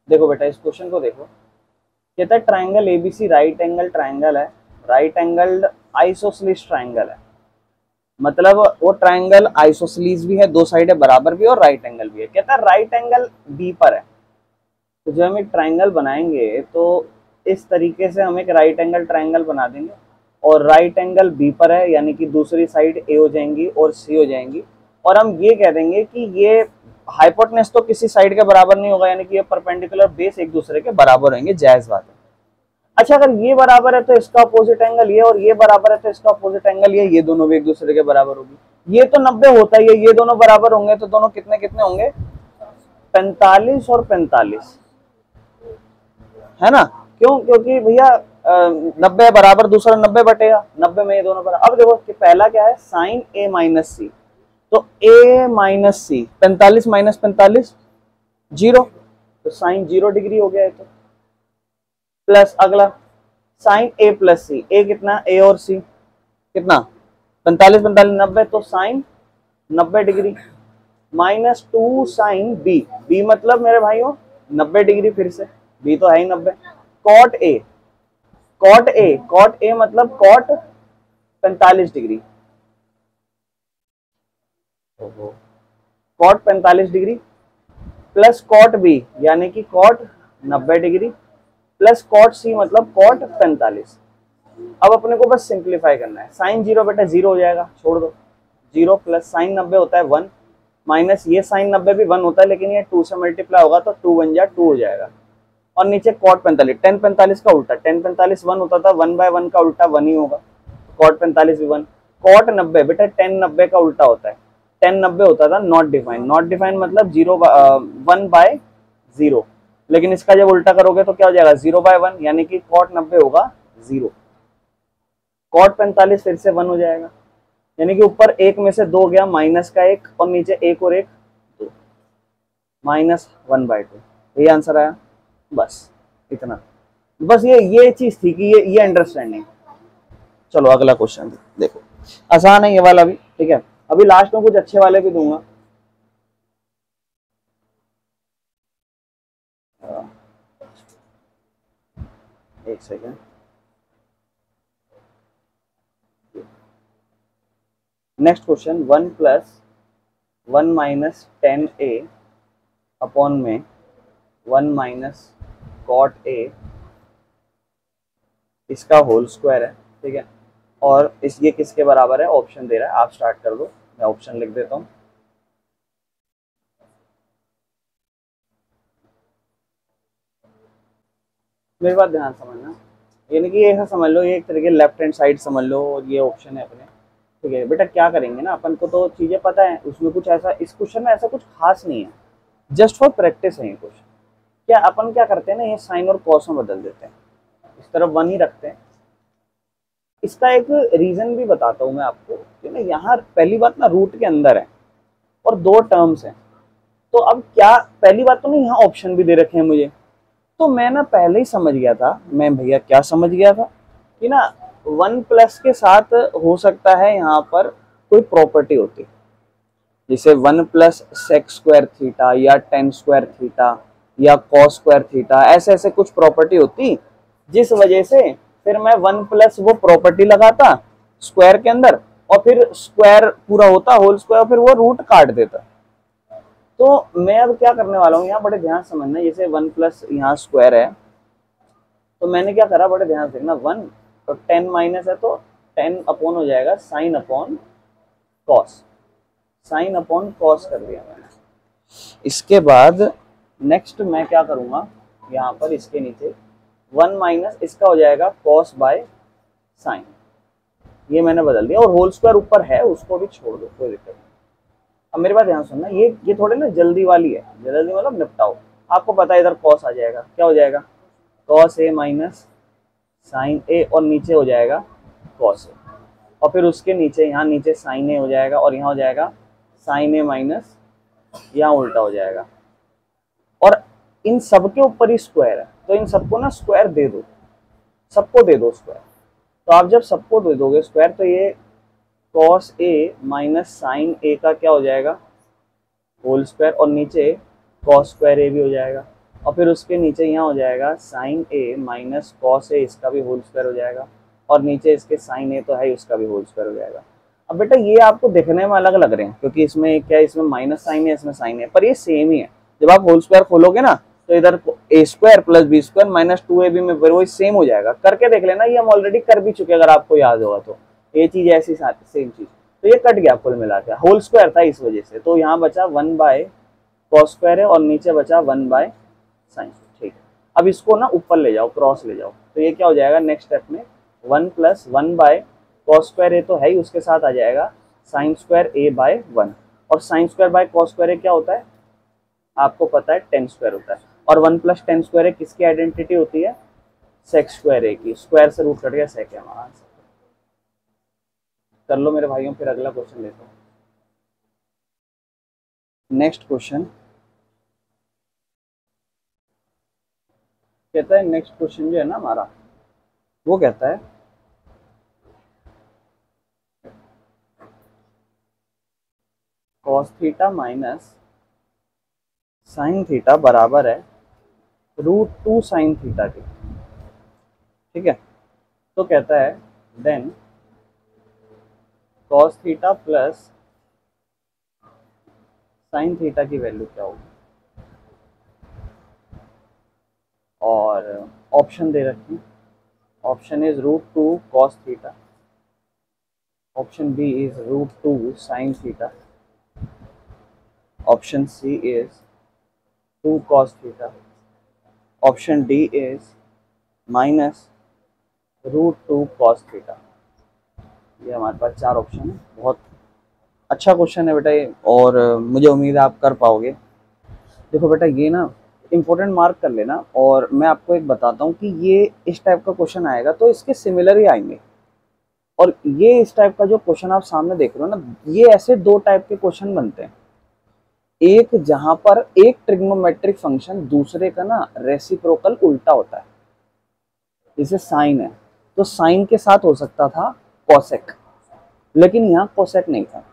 देखो बेटा इस क्वेश्चन को देखो, कहता है triangle ABC right angle triangle है, राइट एंगल आइसोसेलेस ट्राइंगल है, मतलब वो ट्राइंगल आइसोसेलेस भी है, दो साइड है बराबर भी और राइट एंगल भी है। कहता है राइट एंगल बी पर है। तो जब हम एक ट्राइंगल बनाएंगे तो इस तरीके से हम एक राइट एंगल ट्राइंगल बना देंगे, और राइट एंगल बी पर है यानी कि दूसरी साइड ए हो जाएंगी और सी हो जाएंगी, और हम ये कह देंगे कि ये हाइपोटेनस तो किसी साइड के बराबर नहीं होगा, यानी कि ये परपेंडिकुलर बेस एक दूसरे के बराबर होंगे, जायज बात है। अच्छा अगर ये बराबर है तो इसका अपोजिट एंगल ये, और ये बराबर है तो इसका अपोजिट एंगल ये दोनों भी एक दूसरे के बराबर होगी। ये तो 90 होता ही है, ये दोनों बराबर होंगे तो दोनों कितने कितने होंगे, 45 और 45, है ना। क्यों, क्योंकि भैया 90 बराबर दूसरा 90 बटेगा, 90 में ये दोनों बराबर। अब देखो कि पहला क्या है, साइन ए माइनस सी, तो ए माइनस सी 45 माइनस 45 जीरो, तो साइन 0 डिग्री हो गया है। तो प्लस अगला साइन ए प्लस सी, ए कितना, ए और सी कितना 45 45 90, तो sine 90 degree, minus 2 sine B, B मतलब मेरे भाइयों 90 डिग्री, फिर से बी तो है ही 90, cot a, cot a, cot a मतलब cot 45 degree, cot 45 degree, plus cot b यानी कि cot 90 degree, plus cot c मतलब कॉट 45। अब अपने को बस सिंप्लीफाई करना है, साइन 0 बेटा 0 हो जाएगा, छोड़ दो 0, प्लस साइन 90 होता है 1, माइनस ये साइन 90 भी 1 होता है, लेकिन ये 2 से मल्टीप्लाई होगा तो 2 1 जा 2 हो जाएगा, और नीचे कॉट 45, टेन 45 का उल्टा, टेन 45 1 होता था, 1/1 का उल्टा 1 ही होगा, कॉट 45 भी 1, कॉट 90 बेटा टेन 90 का उल्टा होता है, टेन 90 होता था नॉट डिफाइन, नॉट डिफाइन मतलब 1/0, लेकिन इसका जब उल्टा करोगे तो क्या हो जाएगा 0/1, यानी कि कॉट 90 होगा 0, कॉट 45 फिर से 1 हो जाएगा, यानी कि ऊपर एक में से 2 गया, माइनस का 1 और नीचे 1 और 1 2, माइनस 1/2, यही आंसर आया। बस इतना, बस ये चीज थी कि ये अंडरस्टैंडिंग। चलो अगला क्वेश्चन देखो, आसान है ये वाला भी, ठीक है। अभी लास्ट में कुछ अच्छे वाले भी दूंगा। एक second, next question, 1 plus 1 minus 10a upon में 1 माइनस कॉट ए, इसका होल स्क्वायर है, ठीक है। और इस ये किसके बराबर है, ऑप्शन दे रहा है, आप स्टार्ट कर दो, मैं ऑप्शन लिख देता हूँ। मेरी बात ध्यान समझना, यानी कि ऐसा समझ लो, ये एक तरीके लेफ्ट हैंड साइड समझ लो, और ये ऑप्शन है अपने, ठीक है बेटा। क्या करेंगे ना, अपन को तो चीजें पता है, उसमें कुछ ऐसा इस क्वेश्चन में ऐसा कुछ खास नहीं है, जस्ट फॉर प्रैक्टिस है ये क्वेश्चन। क्या अपन क्या करते हैं ना, ये साइन और कॉस में बदल देते हैं, इस तरफ 1 ही रखते हैं। इसका एक रीजन भी बताता हूँ मैं आपको, कि ना यहाँ पहली बात ना रूट के अंदर है और 2 टर्म्स हैं, तो अब क्या, पहली बात तो नहीं यहाँ ऑप्शन भी दे रखे हैं मुझे, तो मैं ना पहले ही समझ गया था, मैं भैया क्या समझ गया था कि ना 1 प्लस के साथ हो सकता है यहाँ पर कोई प्रॉपर्टी होती, जैसे 1 प्लस सेक स्क्वायर थीटा या टेन स्क्वायर थीटा या कॉस स्क्वायर थीटा, ऐसे ऐसे कुछ प्रॉपर्टी होती, जिस वजह से फिर मैं 1 प्लस वो प्रॉपर्टी लगाता स्क्वायर के अंदर, और फिर स्क्वायर पूरा होता होल स्क्वायर, फिर वो रूट काट देता। तो मैं अब क्या करने वाला हूँ, यहाँ बड़े ध्यान समझना, जैसे 1 प्लस यहाँ स्क्वायर है, तो मैंने क्या करा, बड़े ध्यान से देखना, 1 तो 10 माइनस है तो 10 अपॉन हो जाएगा sine upon cos, sine upon cos कर दिया मैंने। इसके बाद नेक्स्ट मैं क्या करूंगा, यहाँ पर इसके नीचे 1 माइनस इसका हो जाएगा कॉस बाय साइन, ये मैंने बदल दिया, और होल स्क्वायर ऊपर है उसको भी छोड़ दो, कोई दिक्कत नहीं। अब मेरे बात ध्यान सुनना, ये थोड़े ना जल्दी वाली है, जल्दी मतलब निपटाओ, आपको पता है इधर कॉस आ जाएगा, क्या हो जाएगा कॉस ए माइनस साइन ए, और नीचे हो जाएगा कॉस ए, और फिर उसके नीचे यहाँ नीचे साइन ए हो जाएगा, और यहाँ हो जाएगा साइन ए माइनस, यहाँ उल्टा हो जाएगा, और इन सबके ऊपर ही स्क्वायर है, तो इन सबको ना स्क्वायर दे दो, सबको दे दो स्क्वायर। तो आप जब सबको दे दोगे स्क्वायर, तो ये कॉस ए माइनस साइन ए का क्या हो जाएगा होल स्क्वायर, और नीचे कॉस स्क्वायर ए भी हो जाएगा, और फिर उसके नीचे यहाँ हो जाएगा sign A minus cos A, इसका भी होल स्क्वायर हो जाएगा, और नीचे इसके साइन ए तो है उसका भी होल स्क्वायर हो जाएगा। अब बेटा ये आपको देखने में अलग लग रहे हैं क्योंकि इसमें क्या है, इसमें माइनस साइन है, इसमें साइन है, पर ये सेम ही है। जब आप होल स्क्वायर खोलोगे ना तो इधर a square plus B square minus 2ab में वही सेम हो जाएगा। करके देख लेना, ये हम ऑलरेडी कर भी चुके अगर आपको याद होगा तो। ये चीज ऐसी सेम चीज, तो ये कट गया कुल मिला के, होल स्क्वायर था इस वजह से, तो यहाँ बचा 1/cos स्क्वायर है और नीचे बचा 1/sin। ठीक है, अब इसको ना ऊपर ले जाओ, क्रॉस ले जाओ, तो ये क्या हो जाएगा नेक्स्ट स्टेप में 1 + 1/cos स्क्वायर ए तो है ही, उसके साथ आ जाएगा sin स्क्वायर a/1, और sin square by cos square A क्या होता है आपको पता है, tan स्क्वायर होता है, और 1 + tan स्क्वायर ए किसकी आइडेंटिटी होती है, sec स्क्वायर ए की। स्क्वायर से रूट कट गया, sec है हमारा आंसर। कर लो मेरे भाइयों, फिर अगला क्वेश्चन लेते हैं। नेक्स्ट क्वेश्चन कहता है, नेक्स्ट क्वेश्चन जो है ना हमारा वो कहता है cos theta minus sine theta बराबर है √2 sin थीटा के। ठीक है, तो कहता है then cos theta plus sine theta की वैल्यू क्या होगी, और ऑप्शन दे रखी है। Option is √2 cos theta, option B is √2 sin theta, option C is 2 cos theta, option D is -√2 cos theta. ये हमारे पास 4 ऑप्शन है। बहुत अच्छा क्वेश्चन है बेटा ये, और मुझे उम्मीद है आप कर पाओगे। देखो बेटा ये ना इंपॉर्टेंट मार्क कर लेना, और मैं आपको एक बताता हूँ कि ये इस टाइप का क्वेश्चन आएगा तो इसके सिमिलर ही आएंगे, और ये इस टाइप का जो क्वेश्चन आप सामने देख रहे हो ना, ये ऐसे 2 टाइप के क्वेश्चन बनते हैं। एक जहां पर एक ट्रिग्नोमेट्रिक फंक्शन दूसरे का ना रेसिप्रोकल उल्टा होता है, जैसे साइन है तो साइन के साथ हो सकता था कोसेक, लेकिन यहाँ कोसेक नहीं था।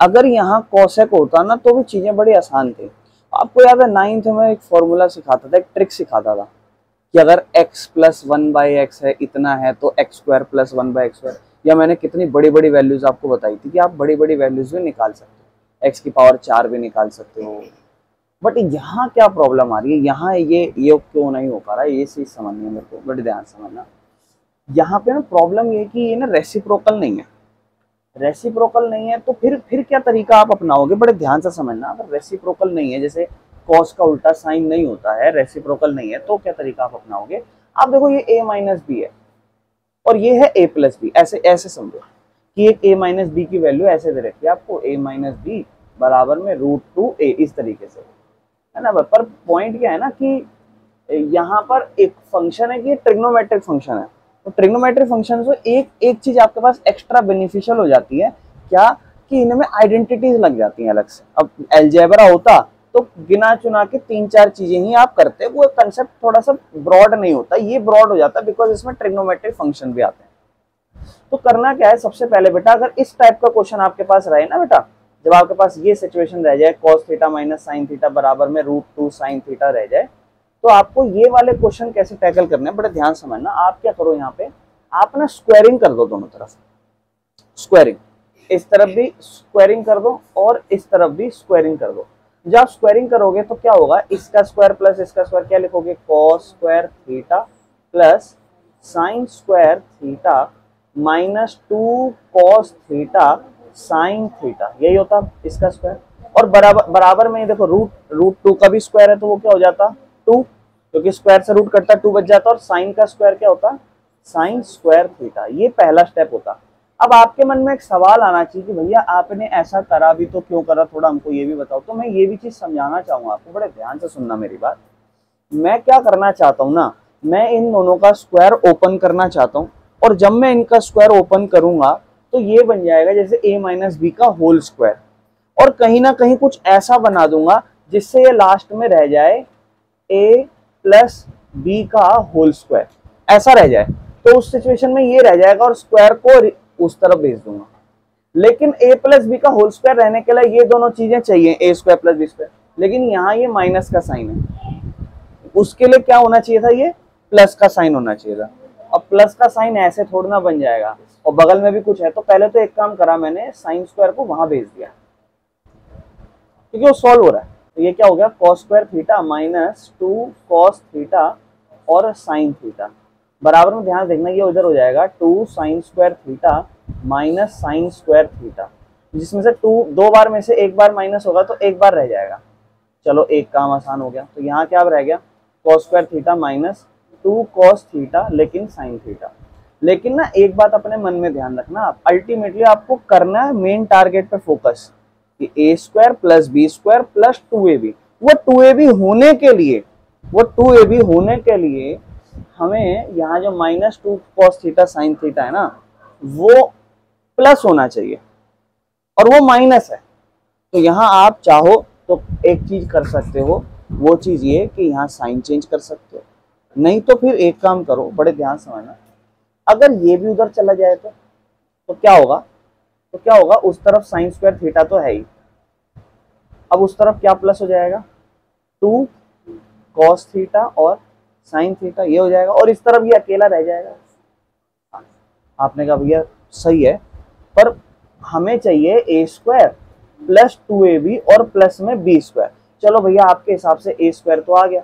अगर यहाँ कोसेक होता ना तो भी चीजें बड़ी आसान थी। आपको याद है 9th में एक फॉर्मूला सिखाता था, एक ट्रिक सिखाता था कि अगर x + 1/x है इतना है तो x² + 1/x², या मैंने कितनी बड़ी बड़ी वैल्यूज आपको बताई थी कि आप बड़ी बड़ी वैल्यूज भी निकाल सकते हो, x की पावर 4 भी निकाल सकते हो। बट यहाँ क्या प्रॉब्लम आ रही है, यहाँ ये क्यों नहीं हो पा रहा है, ये चीज समझनी है मेरे को, बड़े ध्यान समझना। यहाँ पे ना प्रॉब्लम ये कि ये ना रेसिप्रोकल नहीं है। रेसिप्रोकल नहीं है तो फिर क्या तरीका आप अपनाओगे, बड़े ध्यान से समझना। अगर रेसिप्रोकल नहीं है, जैसे कॉस का उल्टा साइन नहीं होता है, रेसिप्रोकल नहीं है, तो क्या तरीका आप अपनाओगे। आप देखो ये a - b है और ये है a + b, ऐसे ऐसे समझो कि एक a - b की वैल्यू ऐसे दे रखी है आपको, a - b बराबर में √2a, इस तरीके से है ना। पर पॉइंट क्या है ना कि यहाँ पर एक फंक्शन है कि ट्रिग्नोमेट्रिक फंक्शन है, तो ट्रिग्नोमेट्रिक फंक्शन से एक चीज आपके पास एक्स्ट्रा बेनिफिशियल हो जाती है, क्या कि इनमें आइडेंटिटीज लग जाती हैं अलग से। अब अलजेब्रा होता तो गिना चुना के 3-4 चीजें ही आप करते, वो कंसेप्ट थोड़ा सा ब्रॉड नहीं होता, ये ब्रॉड हो जाता बिकॉज इसमें ट्रिग्नोमेट्रिक फंक्शन भी आते हैं। तो करना क्या है, सबसे पहले बेटा अगर इस टाइप का क्वेश्चन आपके पास रहे ना बेटा, जब आपके पास ये सिचुएशन रह जाए cos theta minus sin theta बराबर में √2 sin थीटा रह जाए, तो आपको ये वाले क्वेश्चन कैसे टैकल करने हैं, बड़े ध्यान समझना। आप क्या करो, यहाँ पे आप ना स्क्वायरिंग कर दो, दोनों तरफ स्क्वायरिंग, इस तरफ भी स्क्वायरिंग कर दो और इस तरफ भी स्क्वायरिंग कर दो। जब आप स्क्वायरिंग करोगे तो क्या होगा, इसका स्क्वायर प्लस इसका स्क्वायर क्या लिखोगे, cos square theta plus sin square theta -2 cos theta sin theta, यही होता इसका स्क्वायर। और बराबर में देखो √2 का भी स्क्वायर है तो वो क्या हो जाता 2, क्योंकि स्क्वायर से रूट कटता 2 बच जाता, और साइन का स्क्वायर क्या होता sin स्क्वायर थीटा। ये पहला स्टेप होता। अब आपके मन में एक सवाल आना चाहिए कि भैया आपने ऐसा करा भी तो क्यों करा, थोड़ा हमको ये भी बताओ। तो मैं ये भी चीज समझाना चाहूंगा आपको, बड़े ध्यान से सुनना मेरी बात। मैं क्या करना चाहता हूँ ना, मैं इन दोनों का स्क्वायर ओपन करना चाहता हूँ, और जब मैं इनका स्क्वायर ओपन करूंगा तो ये बन जाएगा जैसे a - b का होल स्क्वायर, और कहीं ना कहीं कुछ ऐसा बना दूंगा जिससे ये लास्ट में रह जाए a + b का होल स्क्वायर, ऐसा रह जाए। तो उस सिचुएशन में ये रह जाएगा और स्क्वायर को उस तरफ भेज दूंगा। लेकिन a + b का होल स्क्वायर रहने के लिए ये दोनों चीजें चाहिए, a² + b², लेकिन यहाँ ये माइनस का साइन है, उसके लिए क्या होना चाहिए था, ये प्लस का साइन होना चाहिए था। अब प्लस का साइन ऐसे थोड़ा ना बन जाएगा, और बगल में भी कुछ है, तो पहले तो एक काम करा मैंने, साइन स्क्वायर को वहां भेज दिया क्योंकि वो सॉल्व हो रहा है। तो ये क्या हो गया, cos square theta minus 2 cos theta और साइन थीटा, बराबर में ध्यान देखना ये उधर हो जाएगा 2 sine square theta minus sine square theta, जिसमें से 2 दो बार में से एक बार माइनस होगा तो एक बार रह जाएगा। चलो एक काम आसान हो गया, तो यहाँ क्या रह गया, cos square theta minus 2 cos theta लेकिन साइन थीटा। लेकिन ना एक बात अपने मन में ध्यान रखना, आप अल्टीमेटली आपको करना है मेन टारगेट पे फोकस, कि A square plus B square plus 2ab। वो 2ab होने के लिए, वो 2ab होने के लिए हमें यहाँ जो minus 2 cos theta sine theta है ना, वो प्लस होना चाहिए और वो माइनस है। तो यहाँ आप चाहो तो एक चीज कर सकते हो, वो चीज ये कि यहाँ साइन चेंज कर सकते हो, नहीं तो फिर एक काम करो, बड़े ध्यान से समझना, अगर ये भी उधर चला जाए तो क्या होगा, तो क्या होगा, उस तरफ साइन स्क्वायर थीटा तो है ही, अब उस तरफ क्या प्लस हो जाएगा, 2 कॉस थीटा और साइन थीटा, ये हो जाएगा, और इस तरफ ये अकेला रह जाएगा। आपने कहा भैया सही है, पर हमें चाहिए ए स्क्वायर प्लस 2ab और प्लस में बी स्क्वायर। चलो भैया आपके हिसाब से ए स्क्वायर तो आ गया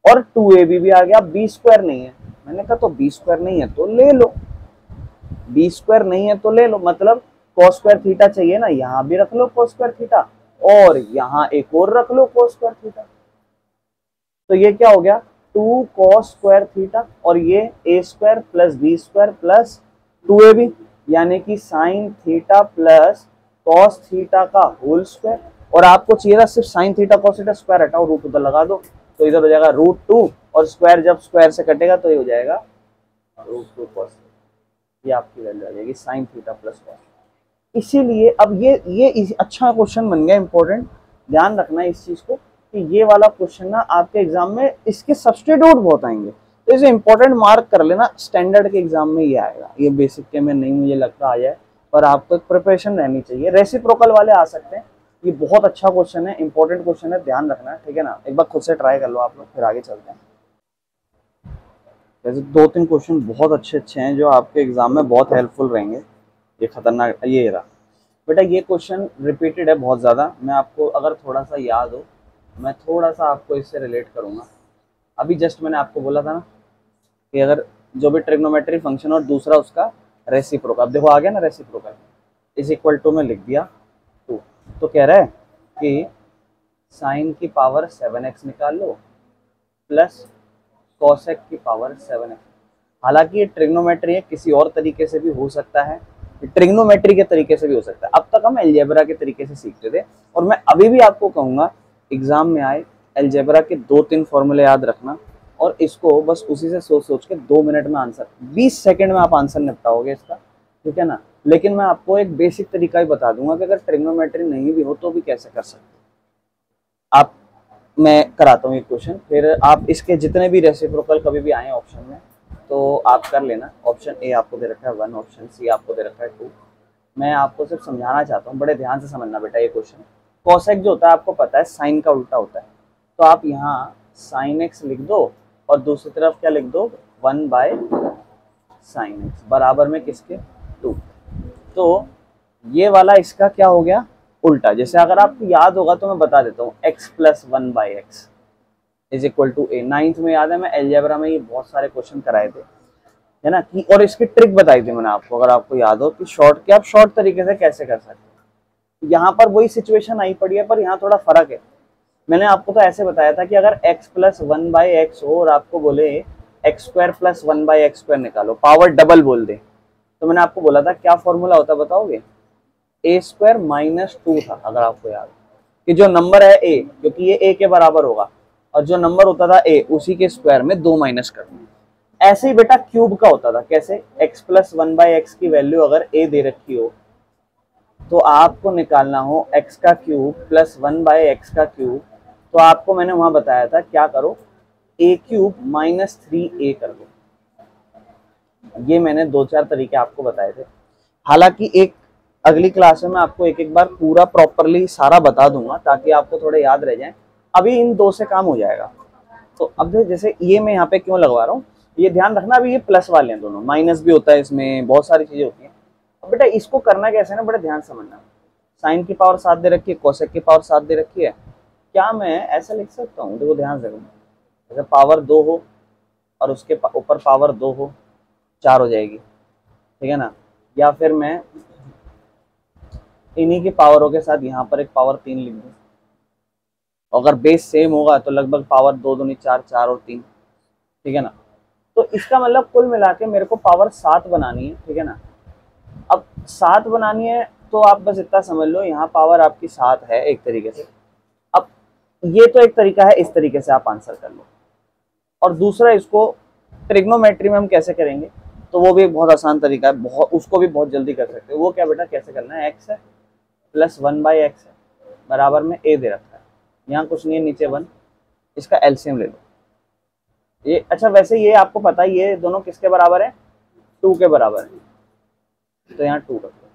और 2ab भी आ गया, बी स्क्वायर नहीं है। मैंने कहा तो बी स्क्वायर नहीं है तो ले लो, बी स्क्वायर नहीं है तो ले लो, मतलब कॉस स्क्वायर थीटा चाहिए ना, यहाँ भी रख लो कॉस स्क्वायर थीटा और यहाँ एक और रख लो कॉस स्क्वायर थीटा। तो ये क्या हो गया, 2 कॉस स्क्वायर थीटा और ये A square plus B square plus 2ab, यानी कि sine theta plus cos theta का होल स्क्वायर। और आपको चाहिए था सिर्फ sine theta cos theta, square हटाओ रूट उधर लगा दो, तो इधर हो जाएगा √2 और स्क्वायर जब स्क्वायर से कटेगा तो ये हो जाएगा √2 कॉस, ये आपकी वैल्यू आ जाएगी साइन थीटा प्लस कॉस। इसीलिए अब ये अच्छा क्वेश्चन बन गया, इंपॉर्टेंट, ध्यान रखना इस चीज को कि ये वाला क्वेश्चन ना आपके एग्जाम में इसके सब्स्टिट्यूट बहुत आएंगे, तो इसे इंपॉर्टेंट मार्क कर लेना, स्टैंडर्ड के एग्जाम में ये आएगा। ये बेसिक के में नहीं मुझे लगता आ जाए, पर आपको एक प्रिपरेशन रहनी चाहिए। रेसिप्रोकल वाले आ सकते हैं, ये बहुत अच्छा क्वेश्चन है, इंपॉर्टेंट क्वेश्चन है, ध्यान रखना, ठीक है ना। एक बार खुद से ट्राई कर लो आप लोग, फिर आगे चलते हैं। वैसे 2-3 क्वेश्चन बहुत अच्छे हैं जो आपके एग्जाम में बहुत हेल्पफुल रहेंगे। ये खतरनाक, ये रहा बेटा, ये क्वेश्चन रिपीटेड है बहुत ज़्यादा, मैं आपको अगर थोड़ा सा याद हो, मैं थोड़ा सा आपको इससे रिलेट करूँगा। अभी जस्ट मैंने आपको बोला था ना कि अगर जो भी ट्रिग्नोमेट्री फंक्शन और दूसरा उसका रेसिप्रोकल, अब देखो आ गया ना, रेसिप्रोकल इज इक्वल टू में लिख दिया 2, तो कह रहा है कि साइन की पावर 7x निकाल लो प्लस कॉसेक की पावर 7x। हालांकि ये ट्रिग्नोमेट्री है, किसी और तरीके से भी हो सकता है, ट्रिग्नोमेट्री के तरीके से भी हो सकता है। अब तक हम अलजेब्रा के तरीके से सीखते थे, और मैं अभी भी आपको कहूँगा एग्जाम में आए अलजेब्रा के 2-3 फॉर्मूले याद रखना, और इसको बस उसी से सोच के 2 मिनट में आंसर, 20 सेकंड में आप आंसर निपटाओगे इसका, ठीक है ना। लेकिन मैं आपको एक बेसिक तरीका ही बता दूंगा कि अगर ट्रिग्नोमेट्री नहीं भी हो तो भी कैसे कर सकते आप। मैं कराता हूँ ये क्वेश्चन, फिर आप इसके जितने भी रेसिप्रोकल कभी भी आए ऑप्शन में तो आप कर लेना। ऑप्शन ए आपको दे रखा है 1, ऑप्शन सी आपको दे रखा है 2। मैं आपको सिर्फ समझाना चाहता हूँ, बड़े ध्यान से समझना बेटा ये क्वेश्चन। कॉसेक जो होता है आपको पता है साइन का उल्टा होता है, तो आप यहाँ साइन x लिख दो और दूसरी तरफ क्या लिख दो, 1/sin x बराबर में किसके, 2। तो ये वाला इसका क्या हो गया, उल्टा। जैसे अगर आपको याद होगा तो मैं बता देता हूँ, x + 1/x is equal to a। 9th में याद है, मैं अलजेब्रा में ये बहुत सारे क्वेश्चन कराए थे, है ना, कि और इसकी ट्रिक बताई थी मैंने आपको, अगर आपको याद हो कि शॉर्ट के आप शॉर्ट तरीके से कैसे कर सकते हैं। यहाँ पर वही सिचुएशन आई पड़ी है, पर यहाँ थोड़ा फर्क है। मैंने आपको तो ऐसे बताया था कि अगर x + 1/x हो और आपको बोले x² + 1/x² निकालो, पावर डबल बोल दे, तो मैंने आपको बोला था क्या फॉर्मूला होता बताओगे, a² - 2 था, अगर आपको याद कि जो नंबर है a, क्योंकि ये a के बराबर होगा, और जो नंबर होता था a उसी के स्क्वायर में 2 माइनस करना। ऐसे ही बेटा क्यूब का होता था, कैसे, x + 1/x की वैल्यू अगर a दे रखी हो तो आपको निकालना हो x का क्यूब + 1/x का क्यूब, तो आपको मैंने वहां बताया था क्या करो, a³ - 3a कर दो। ये मैंने 2-4 तरीके आपको बताए थे। हालांकि एक अगली क्लास में मैं आपको एक बार पूरा प्रॉपरली सारा बता दूंगा ताकि आपको थोड़े याद रह जाए। अभी इन 2 से काम हो जाएगा, तो अब जैसे ये मैं यहाँ पे क्यों लगवा रहा हूँ, ये ध्यान रखना, अभी ये प्लस वाले हैं दोनों, माइनस भी होता है इसमें, बहुत सारी चीजें होती हैं। अब बेटा इसको करना कैसे है ना, बड़ा ध्यान समझना। साइन की पावर 7 दे रखी है, कोसेक की पावर 7 दे रखी है, क्या मैं ऐसा लिख सकता हूँ, देखो ध्यान से, जैसे पावर 2 हो और उसके ऊपर पावर 2 हो, 4 हो जाएगी, ठीक है ना। या फिर मैं इन्हीं की पावरों के साथ यहाँ पर एक पावर 3 लिख दूँ, अगर बेस सेम होगा तो लगभग पावर 2 दूनी 4, 4 और 3, ठीक है ना। तो इसका मतलब कुल मिला के मेरे को पावर 7 बनानी है, ठीक है ना। अब 7 बनानी है तो आप बस इतना समझ लो, यहाँ पावर आपकी 7 है एक तरीके से। अब ये तो एक तरीका है, इस तरीके से आप आंसर कर लो। और दूसरा, इसको ट्रिग्नोमेट्री में हम कैसे करेंगे, तो वो भी एक बहुत आसान तरीका है, बहुत, उसको भी बहुत जल्दी कर सकते हो। वो क्या बेटा, कैसे करना है, एक्स है प्लस 1/x है, बराबर में a दे रखा है, यहाँ कुछ नहीं है, नीचे 1, इसका एलसीएम ले लो। ये अच्छा, वैसे ये आपको पता है ये दोनों किसके बराबर है, 2 के बराबर है, तो यहाँ 2 रख लो,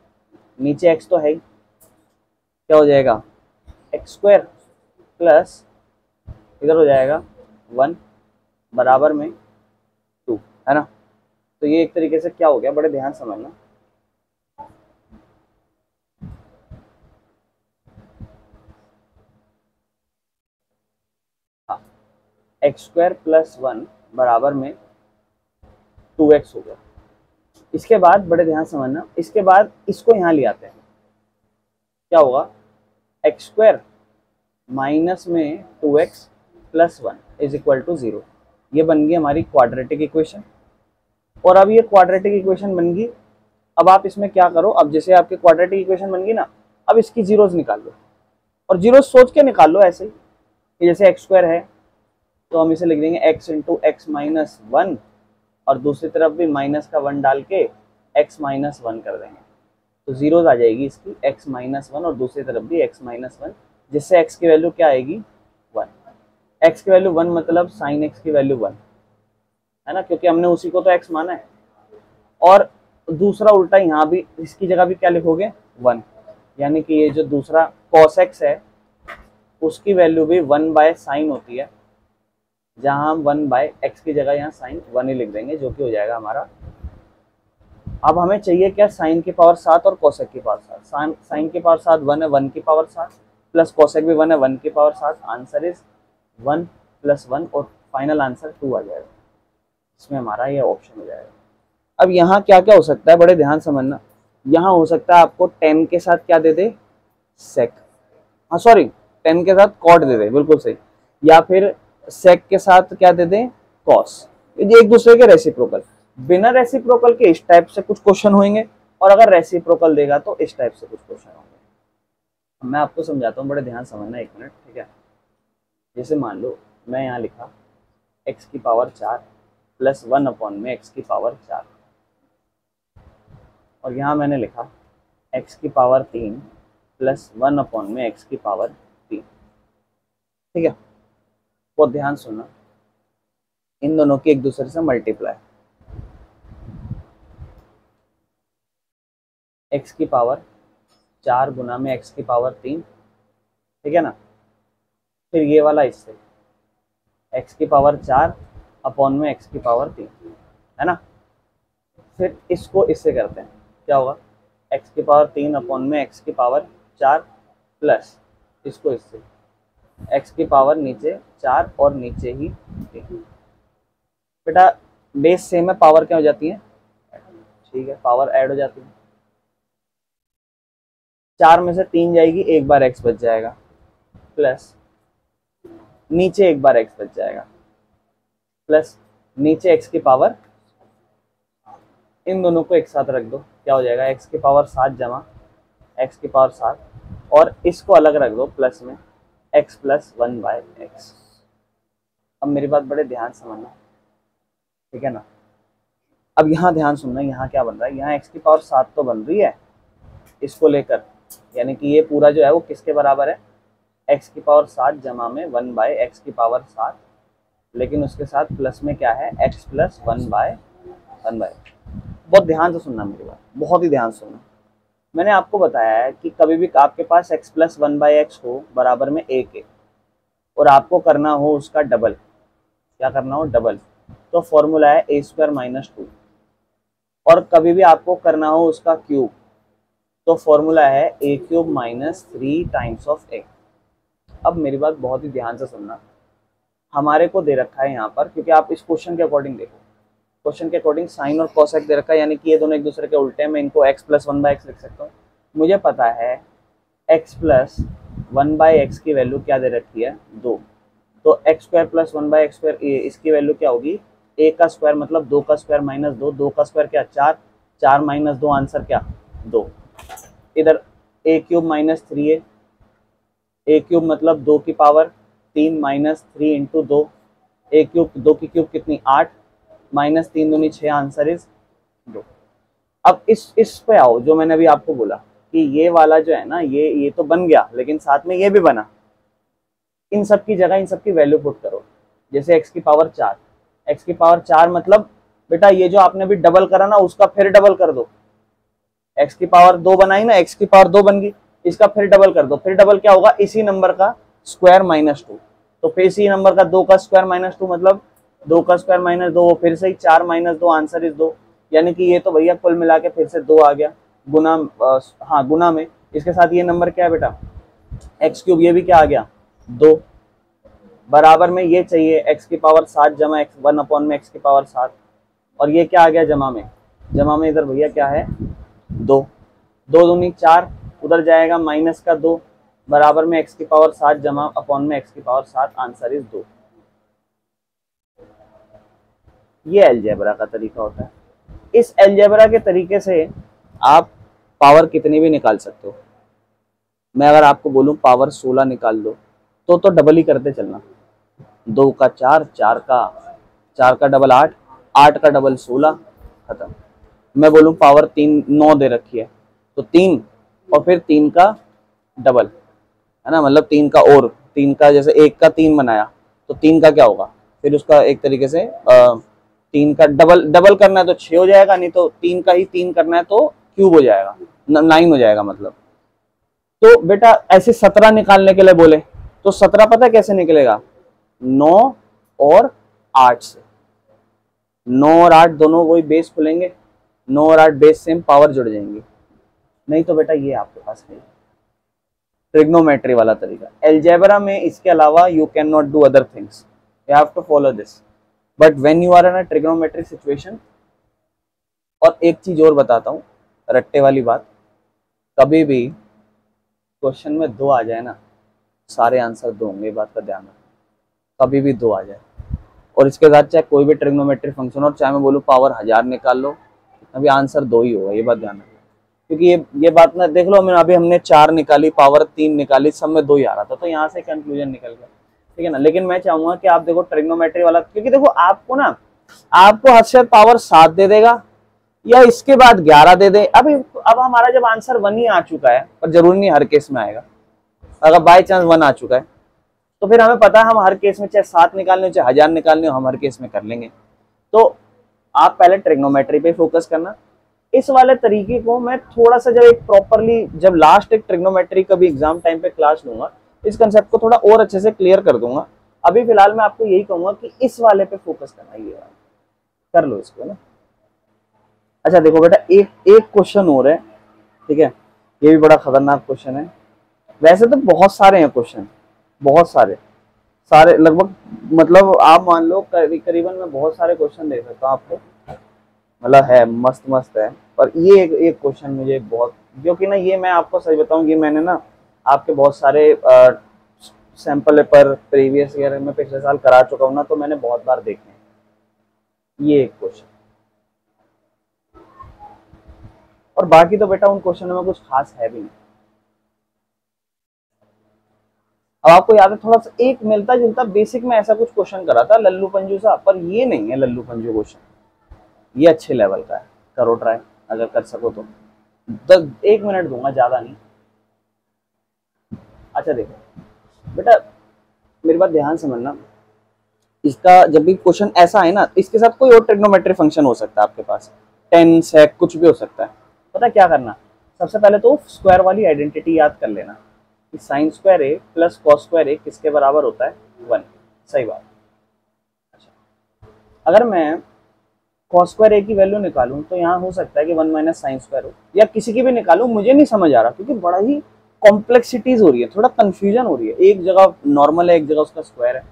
नीचे x तो है ही, क्या हो जाएगा x² प्लस इधर हो जाएगा 1 बराबर में 2, है ना। तो ये एक तरीके से क्या हो गया, बड़े ध्यान समझना, x² प्लस 1 बराबर में 2x हो गया। इसके बाद बड़े ध्यान समझना, इसके बाद इसको यहाँ ले आते हैं, क्या होगा, x² माइनस में 2x plus 1 is equal to 0। ये बन गई हमारी क्वाड्रेटिक इक्वेशन। और अब ये क्वाड्रेटिक इक्वेशन बन गई, अब आप इसमें क्या करो, अब जैसे आपकी क्वाड्रेटिक इक्वेशन बन गई ना, अब इसकी जीरोस निकाल लो, और जीरोस सोच के निकाल लो ऐसे ही, कि जैसे x² है तो हम इसे लिख देंगे x इंटू एक्स माइनस 1, और दूसरी तरफ भी माइनस का 1 डाल के x माइनस 1 कर देंगे, तो जीरोस आ जाएगी इसकी x माइनस 1 और दूसरी तरफ भी x माइनस 1, जिससे x की वैल्यू क्या आएगी 1। x की वैल्यू 1 मतलब साइन x की वैल्यू 1 है ना, क्योंकि हमने उसी को तो x माना है। और दूसरा उल्टा यहाँ भी इसकी जगह भी क्या लिखोगे 1, यानी कि ये जो दूसरा cos x है उसकी वैल्यू भी 1/sin होती है, जहां हम 1/x की जगह यहाँ साइन 1 ही लिख देंगे, जो कि हो जाएगा हमारा। अब हमें चाहिए क्या, साइन की पावर 7 और कोसेक की पावर 7। साइन की पावर 7 1 है, 1 की पावर 7 प्लस कोसेक भी 1 है, 1 की पावर 7। आंसर इज 1 प्लस 1 और फाइनल आंसर 2 आ जाएगा, इसमें हमारा ये ऑप्शन हो जाएगा। अब यहाँ क्या क्या हो सकता है, बड़े ध्यान समझना, यहाँ हो सकता है आपको 10 के साथ क्या दे दे, सेक, हाँ सॉरी 10 के साथ कॉट दे दे, बिल्कुल सही, या फिर सेक के साथ क्या दे दे, कॉस, ये एक दूसरे के रेसिप्रोकल। बिना रेसिप्रोकल के इस टाइप से कुछ क्वेश्चन होंगे, और अगर रेसिप्रोकल देगा तो इस टाइप से कुछ क्वेश्चन होंगे। मैं आपको समझाता हूँ, बड़े ध्यान समझना, एक मिनट, ठीक है। जैसे मान लो मैं यहाँ लिखा x की पावर 4 प्लस 1 अपॉन में x की पावर 4, और यहाँ मैंने लिखा x की पावर 3 प्लस 1 अपॉन में x की पावर 3, ठीक है। बहुत ध्यान सुनना, इन दोनों की एक दूसरे से मल्टीप्लाई, x की पावर 4 गुना में x की पावर 3, ठीक है ना। फिर ये वाला इससे x की पावर 4 अपॉन में x की पावर 3, है ना। फिर इसको इससे करते हैं, क्या होगा, x की पावर 3 अपॉन में x की पावर 4 प्लस इसको इससे x की पावर नीचे 4 और नीचे ही 3। बेटा बेस सेम है, पावर क्या हो जाती है, ठीक है, पावर ऐड हो जाती है। 4 में से 3 जाएगी, एक बार x बच जाएगा, प्लस नीचे एक बार x बच जाएगा, प्लस नीचे x की पावर, इन दोनों को एक साथ रख दो, क्या हो जाएगा, x की पावर 7 जमा x की पावर 7, और इसको अलग रख दो प्लस में x प्लस 1/x। अब मेरी बात बड़े ध्यान समझना, ठीक है ना। अब यहाँ ध्यान सुनना, यहाँ क्या बन रहा है, यहाँ x की पावर 7 तो बन रही है इसको लेकर, यानी कि ये पूरा जो है वो किसके बराबर है, x की पावर 7 जमा में 1/x की पावर 7, लेकिन उसके साथ प्लस में क्या है, x प्लस 1/1। बहुत ध्यान से सुनना मेरी बात, बहुत ही ध्यान सुनना। मैंने आपको बताया है कि कभी भी आपके पास x प्लस 1/x हो बराबर में a के, और आपको करना हो उसका डबल, क्या करना हो, डबल, तो फॉर्मूला है ए स्क्वायर माइनस 2। और कभी भी आपको करना हो उसका क्यूब, तो फॉर्मूला है ए क्यूब माइनस 3 टाइम्स ऑफ ए। अब मेरी बात बहुत ही ध्यान से सुनना, हमारे को दे रखा है यहाँ पर, क्योंकि आप इस क्वेश्चन के अकॉर्डिंग देखो, क्वेश्चन के अकॉर्डिंग साइन और कोसेक दे रखा है, यानी कि ये दोनों एक दूसरे के उल्टे हैं। मैं इनको x प्लस 1/x लिख सकता हूँ। मुझे पता है x प्लस 1/x की वैल्यू क्या दे रखी है, 2। तो x square plus 1/x square, इसकी वैल्यू क्या होगी, a का स्क्वायर मतलब 2 का स्क्वायर माइनस 2, 2 का स्क्वायर क्या 4, 4 माइनस 2 आंसर क्या 2। इधर a cube minus 3a, a cube मतलब 2 की power 3 minus 3 into 2, a cube 2 की क्यूब कितनी 8, माइनस 3 दूनी 6, आंसर इज 2। अब इस पे आओ, जो मैंने अभी आपको बोला कि ये वाला जो है ना, ये तो बन गया, लेकिन साथ में ये भी बना। इन सब की जगह इन सब की वैल्यू पुट करो। जैसे x की पावर 4, x की पावर 4 मतलब बेटा ये जो आपने अभी डबल करा ना, उसका फिर डबल कर दो। x की पावर 2 बनाई ना, x की पावर 2 बन गई, इसका फिर डबल कर दो। फिर डबल क्या होगा, इसी नंबर का स्क्वायर माइनस 2। तो फिर इसी नंबर का 2 का स्क्वायर माइनस 2 मतलब 2 का स्क्वायर माइनस 2, फिर से ही 4 माइनस 2, आंसर इज 2। यानी कि ये तो भैया कुल मिला के फिर से 2 आ गया गुना, हाँ गुना में इसके साथ ये नंबर क्या है बेटा, एक्स क्यूब, ये भी क्या आ गया 2। बराबर में ये चाहिए x की पावर 7 जमा x 1 अपॉन में x की पावर 7, और ये क्या आ गया जमा में, जमा में इधर भैया क्या है 2, 2 दूनी 4, उधर जाएगा माइनस का 2, बराबर में x की पावर 7 जमा अपॉन में x की पावर 7, आंसर इज 2। ये अलजेब्रा का तरीका होता है। इस अलजेब्रा के तरीके से आप पावर कितनी भी निकाल सकते हो। मैं अगर आपको बोलूं पावर 16 निकाल दो, तो डबल ही करते चलना, 2 का 4, 4 का डबल 8, 8 का डबल 16, खत्म। मैं बोलूं पावर 3 9 दे रखी है, तो 3 और फिर 3 का डबल है ना, मतलब 3 का, और 3 का जैसे 1 का 3 बनाया तो 3 का क्या होगा, फिर उसका एक तरीके से 3 का डबल करना है तो 6 हो जाएगा, नहीं तो 3 का ही 3 करना है तो क्यूब हो जाएगा, 9 हो जाएगा मतलब। तो बेटा ऐसे 17 निकालने के लिए बोले तो 17 पता है कैसे निकलेगा, 9 और 8 से, 9 और 8 दोनों वही बेस खुलेंगे, 9 और 8 बेस सेम, पावर जुड़ जाएंगी। नहीं तो बेटा ये आपके पास है ट्रिग्नोमेट्री वाला तरीका। अलजेब्रा में इसके अलावा you can not do other things, you have to follow this, but when you are in a trigonometric situation. और एक चीज और बताता हूँ, रट्टे वाली बात, कभी भी क्वेश्चन में 2 आ जाए ना, सारे आंसर 2 होंगे, बात का ध्यान रखना, कभी भी 2 आ जाए। और इसके साथ चाहे कोई भी ट्रिग्नोमेट्रिक फंक्शन और चाहे मैं बोलूँ पावर 1000 निकाल लो, अभी आंसर 2 ही होगा, ये बात ध्यान रखना। क्योंकि ये बात ना देख लो, अभी हमने 4 निकाली, पावर 3 निकाली, सब में 2 ही आ रहा था, तो यहाँ से कंक्लूजन निकल गया, ठीक है ना। लेकिन मैं चाहूंगा कि आप देखो ट्रिग्नोमेट्री वाला, क्योंकि देखो आपको ना, आपको हद से पावर 7 दे देगा या इसके बाद 11 दे दे। अब हमारा जब आंसर 1 ही आ चुका है, और जरूरी नहीं हर केस में आएगा, अगर बाई चांस 1 आ चुका है तो फिर हमें पता है हम हर केस में चाहे 7 निकालने हो चाहे 1000 निकालने हो, हम हर केस में कर लेंगे। तो आप पहले ट्रिग्नोमेट्री पे फोकस करना। इस वाले तरीके को मैं थोड़ा सा जब एक प्रॉपरली, जब लास्ट एक ट्रिग्नोमेट्री का भी एग्जाम टाइम पे क्लास लूंगा, इस कंसेप्ट को थोड़ा और अच्छे से क्लियर कर दूंगा। अभी फिलहाल मैं आपको यही कहूंगा कि इस वाले पे फोकस करना, ये कर लो इसको ना। अच्छा देखो बेटा, एक क्वेश्चन और है, ठीक है, ये भी बड़ा खतरनाक क्वेश्चन है। वैसे तो बहुत सारे हैं क्वेश्चन, बहुत सारे लगभग, मतलब आप मान लो करीबन मैं बहुत सारे क्वेश्चन दे सकता हूँ आपको, मतलब है मस्त मस्त है। पर ये एक क्वेश्चन मुझे बहुत, क्योंकि ना ये मैं आपको सही बताऊं कि मैंने ना आपके बहुत सारे सैंपल पेपर प्रीवियस ईयर में पिछले साल करा चुका हूँ ना, तो मैंने बहुत बार देखे हैं ये एक क्वेश्चन। और बाकी तो बेटा उन क्वेश्चनों में कुछ खास है भी नहीं। अब आपको याद है थोड़ा सा एक मिलता जुलता बेसिक में ऐसा कुछ क्वेश्चन करा था लल्लू पंजू सा, पर ये नहीं है लल्लू पंजू क्वेश्चन, ये अच्छे लेवल का है, करो ट्राई अगर कर सको तो। 1 मिनट दूंगा, ज्यादा नहीं। अच्छा देखो बेटा, मेरी बात ध्यान समझना, इसका जब भी क्वेश्चन ऐसा है ना, इसके साथ कोई और ट्रिग्नोमेट्री फंक्शन हो सकता है आपके पास, 10 सेक कुछ भी हो सकता है। पता क्या करना, सबसे पहले तो स्क्वायर वाली आइडेंटिटी याद कर लेना कि sine square A plus cos square ए किसके बराबर होता है 1, सही बात। अच्छा अगर मैं कॉस स्क्वायर ए की वैल्यू निकालूं तो यहाँ हो सकता है कि 1 माइनस साइन स्क्वायर हो, या किसी की भी निकालूं, मुझे नहीं समझ आ रहा क्योंकि बड़ा ही कॉम्प्लेक्सिटीज हो रही है, थोड़ा कंफ्यूजन हो रही है, एक जगह नॉर्मल है एक जगह उसका स्क्वायर है।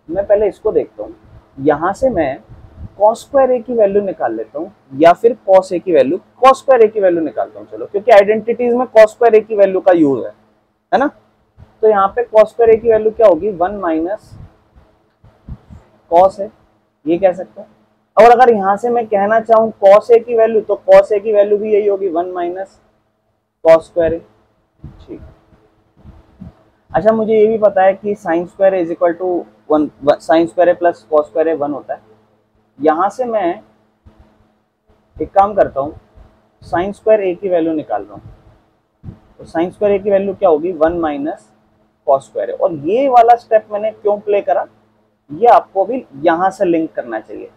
मैं पहले इसको देखता हूँ, यहाँ से मैं कॉस स्क्वायर ए की वैल्यू निकाल लेता हूँ या फिर कॉस ए की वैल्यू, कॉस स्क्वायर ए की वैल्यू निकालता हूँ चलो, क्योंकि आइडेंटिटीज में कॉस स्क्वायर ए की वैल्यू का यूज है ना। तो यहाँ पे कॉस स्क्वायर ए की वैल्यू क्या होगी, 1 माइनस कॉस है, ये कह सकते हैं। और अगर यहाँ से मैं कहना चाहूँ कॉस ए की वैल्यू, तो कॉस ए की वैल्यू भी यही होगी 1 माइनस कॉस स्क्वायर ए। ठीक, अच्छा मुझे ये भी पता है कि sine square is equal to 1, sine square A plus cos square A 1 होता है। यहाँ से मैं एक काम करता हूँ, साइन स्क्वायर ए की वैल्यू निकाल रहा हूँ, तो साइन स्क्वायर ए की वैल्यू क्या होगी, 1 माइनस कॉस स्क्वायर ए। और ये वाला स्टेप मैंने क्यों प्ले करा, ये आपको भी यहाँ से लिंक करना चाहिए,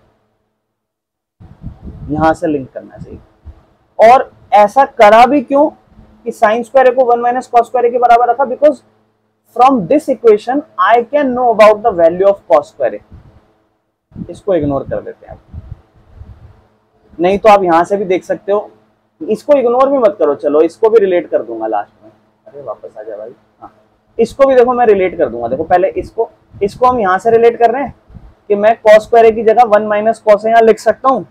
यहाँ से लिंक करना चाहिए। और ऐसा करा भी क्यों कि साइन स्क्वायर ए को 1 माइनस कॉस स्क्वायर ए के बराबर रखा, because from this equation I can know about the value of cos square A. इसको इग्नोर कर देते हैं आप, नहीं तो आप यहां से भी देख सकते हो, इसको इग्नोर भी मत करो, चलो इसको भी रिलेट कर दूंगा लास्ट में। अरे वापस आ जा भाई, हाँ इसको भी देखो मैं रिलेट कर दूंगा। देखो पहले इसको हम यहां से रिलेट कर रहे हैं कि मैं कॉस स्क्वायर ए की जगह 1 माइनस कॉस ए यहां लिख सकता हूं।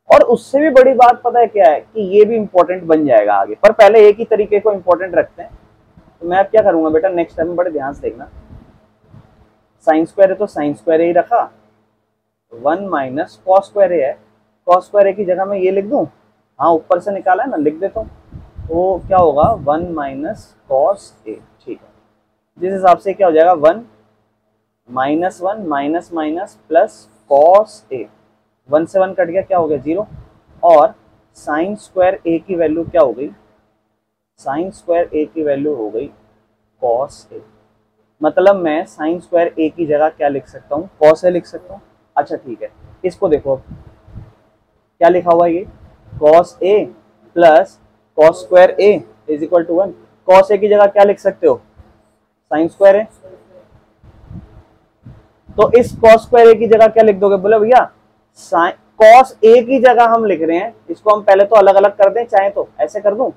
और उससे भी बड़ी बात पता है क्या है, कि ये भी इंपॉर्टेंट बन जाएगा आगे, पर पहले एक ही तरीके को इंपॉर्टेंट रखते हैं। तो मैं अब क्या करूंगा बेटा, नेक्स्ट टाइम बड़े ध्यान से देखना, साइन स्क्वायर है तो साइन स्क्वायर ही रखा, 1 माइनस कॉस स्क्वायर है, कॉस स्क्वायर की जगह मैं ये लिख दूं, हाँ ऊपर से निकाला है ना, लिख देता हूँ, तो क्या होगा 1 माइनस कॉस ए। ठीक है, जिस हिसाब से क्या हो जाएगा 1 minus 1 minus minus plus cos A, 1 से 1 कट गया, क्या हो गया 0। और साइन स्क्वायर ए की वैल्यू क्या हो गई, साइन स्क्वायर ए की वैल्यू हो गई कॉस ए। मतलब मैं साइन स्क्वायर ए की जगह क्या लिख सकता हूँ, कॉस ए लिख सकता हूँ। अच्छा ठीक है, इसको देखो अब क्या लिखा हुआ है, ये cos A plus cos square A is equal to 1। Cos A की जगह क्या लिख सकते हो, साइन स्क्वायर ए, तो इस कॉस स्क्वायर ए की जगह क्या लिख दोगे, बोले भैया कॉस ए की जगह हम लिख रहे हैं, इसको हम पहले तो अलग अलग कर दें, चाहे तो ऐसे कर दूं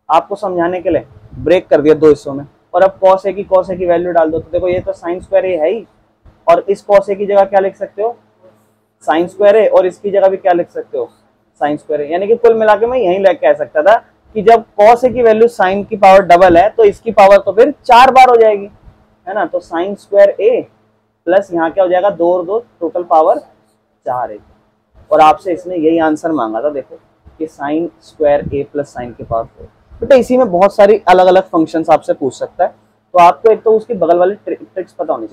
आपको समझाने के लिए, ब्रेक कर दिया दो हिस्सों में, और अब कॉस ए की वैल्यू डाल दो। तो देखो ये तो साइन स्क्वायर ए है ही, और इस कॉस ए की जगह क्या लिख सकते हो, साइन स्क्वायर ए, और इसकी जगह भी क्या लिख सकते हो, साइन स्क्वायर ए। यानी कि कुल मिला के मैं यही कह सकता था कि जब कॉस ए की वैल्यू साइन की पावर डबल है तो इसकी पावर तो फिर 4 बार हो जाएगी, है ना। तो साइन स्क्वायर ए प्लस यहाँ क्या हो जाएगा 2 और 2 टोटल पावर 4 है। और आपसे इसने यही आंसर मांगा था, देखो कि sine square A plus sign की पावर 4। बेटा इसी में बहुत सारी अलग अलग फंक्शंस आपसे पूछ सकता है, तो आपको एक तो उसकी बगल वाली ट्रिक्स पता होनी चाहिए।